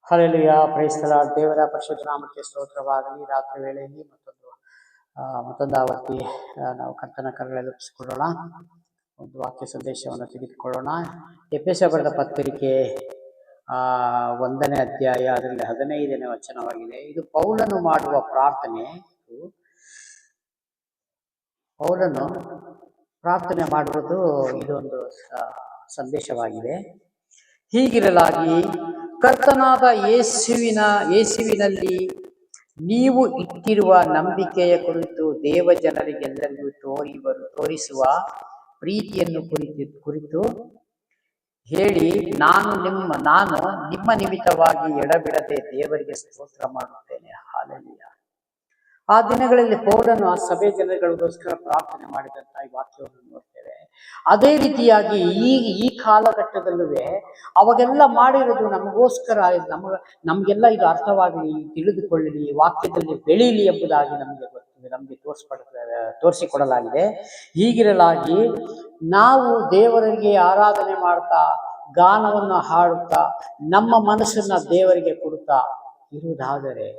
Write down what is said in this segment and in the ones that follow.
Hallelujah, price the lord. ದೇವರ ಪರಿಶುದ್ಧ ನಾಮಕ್ಕೆ ಸ್ತೋತ್ರವಾಗಲಿ. ರಾತ್ರಿ ವೇಳೆಯಲ್ಲಿ ಮತ್ತೊಂದು ಆವರ್ತಿ ನಾವು ಕರ್ತನ ಕರೆಗಳಲ್ಲಿ ಒಪ್ಪಿಸಿಕೊಳ್ಳೋಣ. ಒಂದು ವಾಕ್ಯ ಸಂದೇಶವನ್ನು ತೆಗೆದುಕೊಳ್ಳೋಣ. ಎಫೆಸ ಬರೆದ ಪತ್ರಿಕೆ 1ನೇ ಅಧ್ಯಾಯ, ಅದರಲ್ಲಿ 15ನೇ ವಚನವಾಗಿದೆ. ಇದು ಪೌಲನು ಮಾಡುವ ಪ್ರಾರ್ಥನೆ. ಪೌಲನು ಪ್ರಾರ್ಥನೆ ಮಾಡುವುದು ಇದೊಂದು ಸಂದೇಶವಾಗಿದೆ. ಹೀಗಿರಲಾಗಿ ಕರ್ತನಾದ ಯೇಸುವಿನಲ್ಲಿ ನೀವು ಇಟ್ಟಿರುವ ನಂಬಿಕೆಯ ಕುರಿತು ದೇವ ಜನರಿಗೆಲ್ಲರಿಗೂ ತೋರಿಸುವ ಪ್ರೀತಿಯನ್ನು ಕುರಿತು ಹೇಳಿ, ನಾನು ನಿಮ್ಮ ನಿಮಿತ್ತವಾಗಿ ಎಡಬಿಡದೆ ದೇವರಿಗೆ ಸ್ತೋತ್ರ ಮಾಡುತ್ತೇನೆ. ಹಾಲೆಲೂಯ. ಆ ದಿನಗಳಲ್ಲಿ ಪೌಲನು ಆ ಸಭೆ ಜನಗಳಿಗೋಸ್ಕರ ಪ್ರಾರ್ಥನೆ ಮಾಡಿದಂತ ಈ ವಾಕ್ಯವನ್ನು ನೋಡ್ತೇವೆ. ಅದೇ ರೀತಿಯಾಗಿ ಈ ಕಾಲಘಟ್ಟದಲ್ಲೂ ಅವಾಗೆಲ್ಲ ಮಾಡಿರೋದು ನಮಗೋಸ್ಕರ, ನಮ್ಗೆಲ್ಲ ಇದು ಅರ್ಥವಾಗಲಿ, ತಿಳಿದುಕೊಳ್ಳಲಿ, ವಾಕ್ಯದಲ್ಲಿ ಬೆಳೀಲಿ ಎಂಬುದಾಗಿ ನಮಗೆ ತೋರಿಸಿಕೊಡಲಾಗಿದೆ. ಹೀಗಿರಲಾಗಿ ನಾವು ದೇವರಿಗೆ ಆರಾಧನೆ ಮಾಡ್ತಾ, ಗಾನವನ್ನು ಹಾಡುತ್ತಾ, ನಮ್ಮ ಮನಸ್ಸನ್ನ ದೇವರಿಗೆ ಕೊಡುತ್ತಾ ಇರುವುದಾದರೆ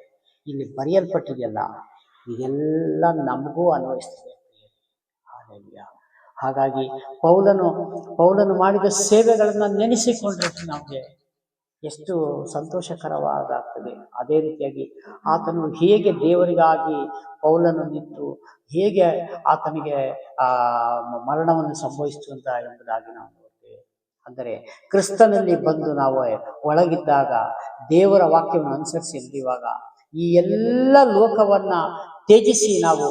ಇಲ್ಲಿ ಬರೆಯಲ್ಪಟ್ಟಿದೆಯಲ್ಲ, ಇದೆಲ್ಲ ನಮಗೂ ಅನ್ವಯಿಸ್ತದೆ. ಹಾಗಾಗಿ ಪೌಲನು ಮಾಡಿದ ಸೇವೆಗಳನ್ನ ನೆನೆಸಿಕೊಂಡ್ರೆ ನಮಗೆ ಎಷ್ಟು ಸಂತೋಷಕರವಾಗುತ್ತದೆ. ಅದೇ ರೀತಿಯಾಗಿ ಆತನು ಹೇಗೆ ದೇವರಿಗಾಗಿ ಪೌಲನು ನಿಂತು ಹೇಗೆ ಆತನಿಗೆ ಮರಣವನ್ನು ಸಂಭವಿಸುವಂತ ಎಂಬುದಾಗಿ ನಾವು ನೋಡ್ತೇವೆ. ಅಂದರೆ ಕ್ರಿಸ್ತನಲ್ಲಿ ಬಂದು ನಾವು ಒಳಗಿದ್ದಾಗ, ದೇವರ ವಾಕ್ಯವನ್ನು ಅನುಸರಿಸಿ ನಡೆಯುವಾಗ, ಈ ಎಲ್ಲ ಲೋಕವನ್ನ ತ್ಯಜಿಸಿ ನಾವು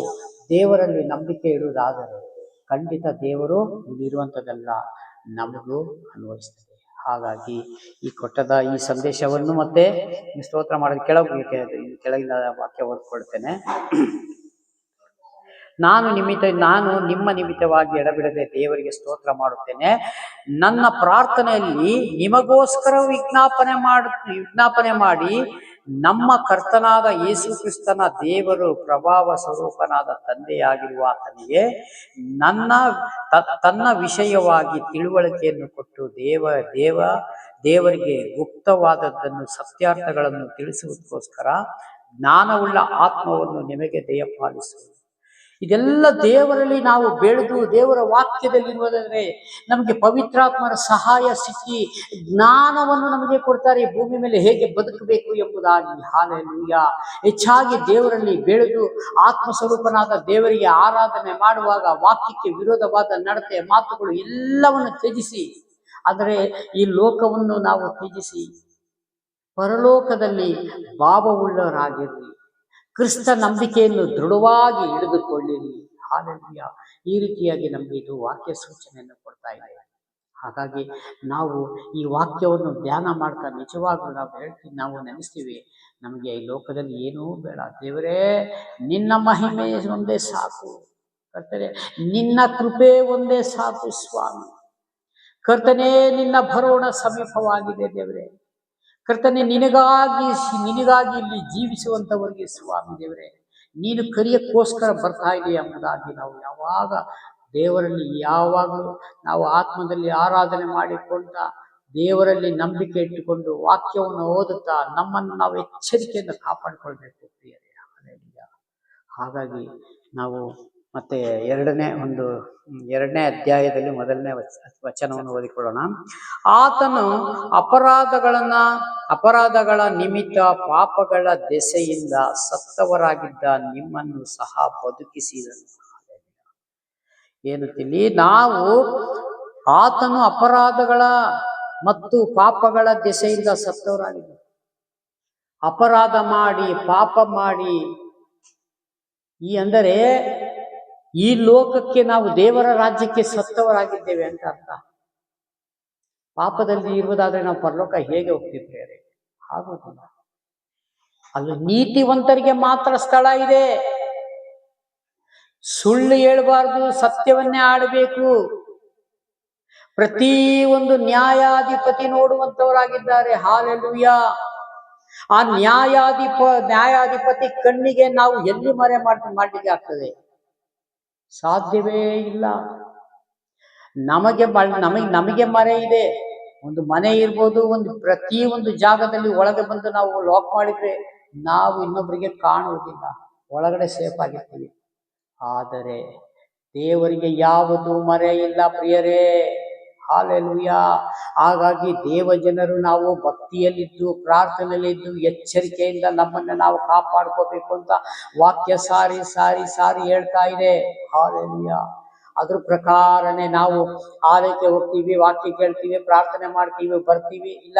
ದೇವರಲ್ಲಿ ನಂಬಿಕೆ ಇಡುವುದಾದರೆ ಖಂಡಿತ ದೇವರು ಇಲ್ಲಿರುವಂಥದ್ದೆಲ್ಲ ನಮಗೂ ಅನ್ವಯಿಸ್ತದೆ. ಹಾಗಾಗಿ ಕೊಟ್ಟದ ಈ ಸಂದೇಶವನ್ನು ಮತ್ತೆ ಸ್ತೋತ್ರ ಮಾಡೋದು ಕೆಳಗಿನ ವಾಕ್ಯ ಓದ್ಕೊಳ್ತೇನೆ. ನಾನು ನಿಮ್ಮ ನಿಮಿತ್ತವಾಗಿ ಎಡಬಿಡದೆ ದೇವರಿಗೆ ಸ್ತೋತ್ರ ಮಾಡುತ್ತೇನೆ. ನನ್ನ ಪ್ರಾರ್ಥನೆಯಲ್ಲಿ ನಿಮಗೋಸ್ಕರ ವಿಜ್ಞಾಪನೆ ಮಾಡಿ ನಮ್ಮ ಕರ್ತನಾದ ಯೇಸು ಕ್ರಿಸ್ತನ ದೇವರು ಪ್ರಭಾವ ಸ್ವರೂಪನಾದ ತಂದೆಯಾಗಿರುವ ಆತನಿಗೆ ತನ್ನ ವಿಷಯವಾಗಿ ತಿಳುವಳಿಕೆಯನ್ನು ಕೊಟ್ಟು ದೇವರಿಗೆ ಗುಪ್ತವಾದದ್ದನ್ನು, ಸತ್ಯಾರ್ಥಗಳನ್ನು ತಿಳಿಸುವುದಕ್ಕೋಸ್ಕರ ಜ್ಞಾನವುಳ್ಳ ಆತ್ಮವನ್ನು ನಿಮಗೆ ದಯಪಾಲಿಸುವುದು. ಇದೆಲ್ಲ ದೇವರಲ್ಲಿ ನಾವು ಬೆಳೆದು ದೇವರ ವಾಕ್ಯದಲ್ಲಿರುವುದಾದರೆ ನಮಗೆ ಪವಿತ್ರಾತ್ಮರ ಸಹಾಯ ಸಿಕ್ಕಿ ಜ್ಞಾನವನ್ನು ನಮಗೆ ಕೊಡ್ತಾರೆ, ಭೂಮಿ ಮೇಲೆ ಹೇಗೆ ಬದುಕಬೇಕು ಎಂಬುದಾಗಿ. ಹಲ್ಲೆಲೂಯಾ. ಹೆಚ್ಚಾಗಿ ದೇವರಲ್ಲಿ ಬೆಳೆದು ಆತ್ಮಸ್ವರೂಪನಾದ ದೇವರಿಗೆ ಆರಾಧನೆ ಮಾಡುವಾಗ ವಾಕ್ಯಕ್ಕೆ ವಿರೋಧವಾದ ನಡತೆ, ಮಾತುಗಳು ಎಲ್ಲವನ್ನು ತ್ಯಜಿಸಿ, ಅಂದರೆ ಈ ಲೋಕವನ್ನು ನಾವು ತ್ಯಜಿಸಿ ಪರಲೋಕದಲ್ಲಿ ಭಾವವುಳ್ಳವರಾಗಿರ್ಲಿ, ಕ್ರಿಸ್ತ ನಂಬಿಕೆಯನ್ನು ದೃಢವಾಗಿ ಹಿಡಿದುಕೊಳ್ಳಿರಿ. ಹಾಲೆಲೂಯಾ. ಈ ರೀತಿಯಾಗಿ ನಮಗೆ ಇದು ವಾಕ್ಯ ಸೂಚನೆಯನ್ನು ಕೊಡ್ತಾ ಇದೆ. ಹಾಗಾಗಿ ನಾವು ಈ ವಾಕ್ಯವನ್ನು ಧ್ಯಾನ ಮಾಡ್ತಾ ನಿಜವಾಗ್ಲೂ ನಾವು ನೆನೆಸ್ತೀವಿ, ನಮಗೆ ಈ ಲೋಕದಲ್ಲಿ ಏನೂ ಬೇಡ, ದೇವರೇ ನಿನ್ನ ಮಹಿಮೆ ಒಂದೇ ಸಾಕು ಕರ್ತನೇ, ನಿನ್ನ ಕೃಪೆ ಒಂದೇ ಸಾಕು ಸ್ವಾಮಿ. ಕರ್ತನೇ, ನಿನ್ನ ಬರೋಣ ಸಮೀಪವಾಗಿದೆ ದೇವರೇ. ಕರ್ತನೆ, ನಿನಗಾಗಿ ಇಲ್ಲಿ ಜೀವಿಸುವಂತವರಿಗೆ ಸ್ವಾಮಿ ದೇವರೇ, ನೀನು ಕರಿಯಕ್ಕೋಸ್ಕರ ಬರ್ತಾ ಇದೆಯಾ ಎಂಬುದಾಗಿ ನಾವು ಯಾವಾಗಲೂ ನಾವು ಆತ್ಮದಲ್ಲಿ ಆರಾಧನೆ ಮಾಡಿಕೊಂಡ, ದೇವರಲ್ಲಿ ನಂಬಿಕೆ ಇಟ್ಟುಕೊಂಡು ವಾಕ್ಯವನ್ನು ಓದುತ್ತಾ ನಮ್ಮನ್ನು ನಾವು ಎಚ್ಚರಿಕೆಯಿಂದ ಕಾಪಾಡಿಕೊಳ್ಬೇಕು ಪ್ರಿಯರೇ. ಹಾಗಾಗಿ ನಾವು ಮತ್ತೆ ಎರಡನೇ ಅಧ್ಯಾಯದಲ್ಲಿ 1ನೇ ವಚನವನ್ನು ಓದಿಕೊಳ್ಳೋಣ. ಆತನು ಅಪರಾಧಗಳ ನಿಮಿತ್ತ ಪಾಪಗಳ ದೆಸೆಯಿಂದ ಸತ್ತವರಾಗಿದ್ದ ನಿಮ್ಮನ್ನು ಸಹ ಬದುಕಿಸಿದನು. ಏನು ತಿಳಿ, ಆತನು ಅಪರಾಧಗಳ ಮತ್ತು ಪಾಪಗಳ ದೆಸೆಯಿಂದ ಸತ್ತವರಾಗಿದ್ದ, ಅಪರಾಧ ಮಾಡಿ ಪಾಪ ಮಾಡಿ, ಅಂದರೆ ಈ ಲೋಕಕ್ಕೆ ನಾವು ದೇವರ ರಾಜ್ಯಕ್ಕೆ ಸತ್ತವರಾಗಿದ್ದೇವೆ ಅಂತ ಅರ್ಥ. ಪಾಪದಲ್ಲಿ ಇರುವುದಾದ್ರೆ ನಾವು ಪರಲೋಕ ಹೇಗೆ ಹೋಗ್ತಿದ್ದೇವೆ? ಆಗೋದಿಲ್ಲ. ಅಲ್ಲಿ ನೀತಿವಂತರಿಗೆ ಮಾತ್ರ ಸ್ಥಳ ಇದೆ. ಸುಳ್ಳು ಹೇಳಬಾರ್ದು, ಸತ್ಯವನ್ನೇ ಆಡಬೇಕು. ಪ್ರತಿಯೊಂದು ನ್ಯಾಯಾಧಿಪತಿ ನೋಡುವಂತವರಾಗಿದ್ದಾರೆ. ಹಾಲೆಲೂಯಾ. ಆ ನ್ಯಾಯಾಧಿಪತಿ ಕಣ್ಣಿಗೆ ನಾವು ಎಲ್ಲಿ ಮರೆ ಮಾಡಲಿಕ್ಕೆ ಆಗ್ತದೆ? ಸಾಧ್ಯವೇ ಇಲ್ಲ. ನಮಗೆ ಮರೆ ಇದೆ. ಒಂದು ಮನೆ ಇರ್ಬೋದು, ಪ್ರತಿ ಒಂದು ಜಾಗದಲ್ಲಿ ಒಳಗೆ ಬಂದು ನಾವು ಲಾಕ್ ಮಾಡಿದ್ರೆ ನಾವು ಇನ್ನೊಬ್ಬರಿಗೆ ಕಾಣುವುದಿಲ್ಲ, ಒಳಗಡೆ ಸೇಫ್ ಆಗಿರ್ತೀವಿ. ಆದರೆ ದೇವರಿಗೆ ಯಾವುದು ಮರೆಯಿಲ್ಲ ಪ್ರಿಯರೇ. ಹಾಲೆಲೂಯಾ. ಹಾಗಾಗಿ ದೇವ ಜನರು ನಾವು ಭಕ್ತಿಯಲ್ಲಿದ್ದು, ಪ್ರಾರ್ಥನೆಯಲ್ಲಿದ್ದು, ಎಚ್ಚರಿಕೆಯಿಂದ ನಮ್ಮನ್ನು ನಾವು ಕಾಪಾಡ್ಕೋಬೇಕು ಅಂತ ವಾಕ್ಯ ಸಾರಿ ಸಾರಿ ಸಾರಿ ಹೇಳ್ತಾ ಇದೆ. ಹಾಲೆಲೂಯಾ. ಅದ್ರ ಪ್ರಕಾರನೇ ನಾವು ಆಲಯಕ್ಕೆ ಹೋಗ್ತೀವಿ, ವಾಕ್ಯ ಕೇಳ್ತೀವಿ, ಪ್ರಾರ್ಥನೆ ಮಾಡ್ತೀವಿ, ಬರ್ತೀವಿ. ಇಲ್ಲ,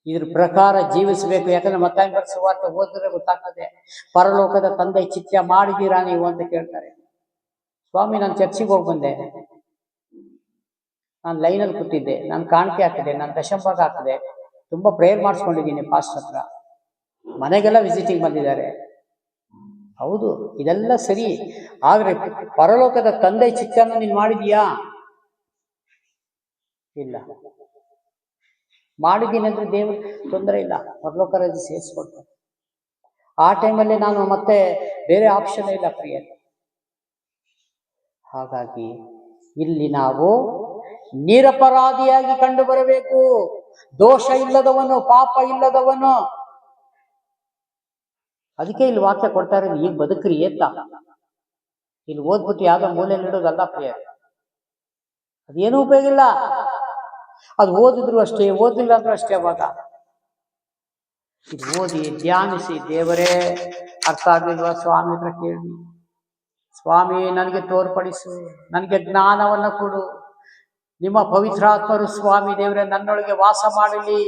ಇದ್ರ ಪ್ರಕಾರ ಜೀವಿಸಬೇಕು. ಯಾಕಂದ್ರೆ ಮತ್ತಾಯ ಸುವಾರ್ತೆ ಓದಿದ್ರೆ ಗೊತ್ತಾಗ್ತದೆ. ಪರಲೋಕದ ತಂದೆ ಚಿತ್ತ ಮಾಡಿದ್ದೀರಾ ನೀವು ಅಂತ ಕೇಳ್ತಾರೆ. ಸ್ವಾಮಿ, ನಾನು ಚರ್ಚಿಗೆ ಹೋಗಿ ಬಂದೆ, ನಾನು ಲೈನಲ್ಲಿ ಕೂತಿದ್ದೆ, ನಾನು ಕಾಣಿಕೆ ಹಾಕಿದೆ, ನಾನು ದಶಂಭಾಗ ಹಾಕಿದೆ, ತುಂಬಾ ಪ್ರೇಯರ್ ಮಾಡಿಸ್ಕೊಂಡಿದ್ದೀನಿ ಪಾಸ್ಟ್ ಹತ್ರ, ಮನೆಗೆಲ್ಲ ವಿಸಿಟಿಂಗ್ ಬಂದಿದ್ದಾರೆ. ಹೌದು, ಇದೆಲ್ಲ ಸರಿ. ಆದ್ರೆ ಪರಲೋಕದ ತಂದೆ ಚಿತ್ತನ್ನು ನೀನು ಮಾಡಿದೀಯಾ? ಇಲ್ಲ. ಮಾಡಿದ್ದೀನಿ ಅಂದ್ರೆ ದೇವರು ತೊಂದರೆ ಇಲ್ಲ, ಪರಲೋಕ ರಾಜ್ಯ ಸೇರಿಸ್ಕೊಡ್ತಾರೆ. ಆ ಟೈಮಲ್ಲಿ ನಾನು ಮತ್ತೆ ಬೇರೆ ಆಪ್ಷನ್ ಇಲ್ಲ ಪ್ರಿಯ. ಹಾಗಾಗಿ ಇಲ್ಲಿ ನಾವು ನಿರಪರಾಧಿಯಾಗಿ ಕಂಡು ಬರಬೇಕು. ದೋಷ ಇಲ್ಲದವನು, ಪಾಪ ಇಲ್ಲದವನು. ಅದಕ್ಕೆ ಇಲ್ಲಿ ವಾಕ್ಯ ಕೊಡ್ತಾ ಇರೋದು, ಈಗ ಬದುಕ್ರಿ ಏತ. ಇಲ್ಲಿ ಓದ್ಬಿಟ್ಟು ಯಾವ್ದೋ ಮೂಲೆಯಲ್ಲಿ ಇಡೋದಲ್ಲ ಪ್ರಿಯ, ಅದೇನು ಉಪಯೋಗ ಇಲ್ಲ. ಅದು ಓದಿದ್ರು ಅಷ್ಟೇ, ಓದಿಲ್ಲ ಅಂದ್ರೂ ಅಷ್ಟೇ. ಅವಾಗ ಇದು ಓದಿ ಧ್ಯಾನಿಸಿ, ದೇವರೇ ಅರ್ಥ ಆಗ್ಲಿಲ್ವಾ ಸ್ವಾಮಿ ಹತ್ರ ಕೇಳಿ, ಸ್ವಾಮಿ ನನಗೆ ತೋರ್ಪಡಿಸು, ನನಗೆ ಜ್ಞಾನವನ್ನ ಕೊಡು, ನಿಮ್ಮ ಪವಿತ್ರಾತ್ಮರು ಸ್ವಾಮಿ ದೇವರೇ ನನ್ನೊಳಗೆ ವಾಸ ಮಾಡಲಿ,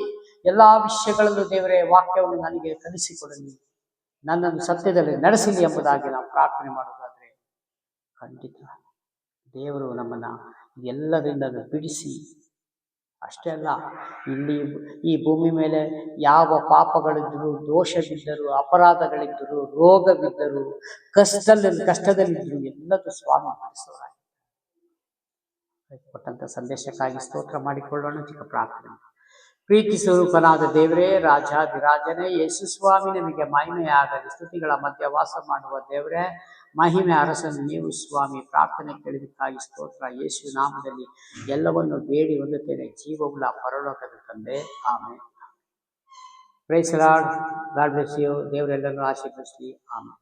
ಎಲ್ಲಾ ವಿಷಯಗಳಲ್ಲೂ ದೇವರೇ ವಾಕ್ಯವನ್ನು ನನಗೆ ಕಲಿಸಿಕೊಡಲಿ, ನನ್ನನ್ನು ಸತ್ಯದಲ್ಲಿ ನಡೆಸಲಿ ಎಂಬುದಾಗಿ ನಾವು ಪ್ರಾರ್ಥನೆ ಮಾಡೋದಾದ್ರೆ ಖಂಡಿತ ದೇವರು ನಮ್ಮನ್ನ ಎಲ್ಲರಿಂದ ಬಿಡಿಸಿ, ಅಷ್ಟೇ ಅಲ್ಲ, ಇಲ್ಲಿ ಈ ಭೂಮಿ ಮೇಲೆ ಯಾವ ಪಾಪಗಳಿದ್ದರು, ದೋಷ ಬಿದ್ದರು, ಅಪರಾಧಗಳಿದ್ದರು, ರೋಗ ಬಿದ್ದರು, ಕಷ್ಟದಲ್ಲಿದ್ದರು ಎಲ್ಲದೂ ಸ್ವಾಮಿ ಮಾಡಿಸೋರಾಗಿ. ಕೊಟ್ಟಂತ ಸಂದೇಶಕ್ಕಾಗಿ ಸ್ತೋತ್ರ ಮಾಡಿಕೊಳ್ಳೋಣ. ಚಿಕ್ಕ ಪ್ರಾರ್ಥನೆ. ಪ್ರೀತಿ ಸ್ವರೂಪನಾದ ದೇವರೇ, ರಾಜಾಧಿರಾಜನೇ ಯೇಸು ಸ್ವಾಮಿ, ನಮಗೆ ಮಹಿಮೆಯಾಗಲಿ. ಸ್ತುತಿಗಳ ಮಧ್ಯ ವಾಸ ಮಾಡುವ ದೇವರೇ, ಮಹಿಮೆ ಅರಸನು ನೀವು ಸ್ವಾಮಿ. ಪ್ರಾರ್ಥನೆ ಕೇಳಿದಕ್ಕಾಗಿ ಸ್ತೋತ್ರ. ಯೇಸು ನಾಮದಲ್ಲಿ ಎಲ್ಲವನ್ನು ಬೇಡಿ ಹೊಂದುತ್ತೇನೆ, ಜೀವವುಳ್ಳ ಪರಲೋಕದ ತಂದೆ, amen. Praise Lord. God bless you. ದೇವರೆಲ್ಲರನ್ನು ಆಶೀರ್ವದಿಸಲಿ. ಆಮೆನ್.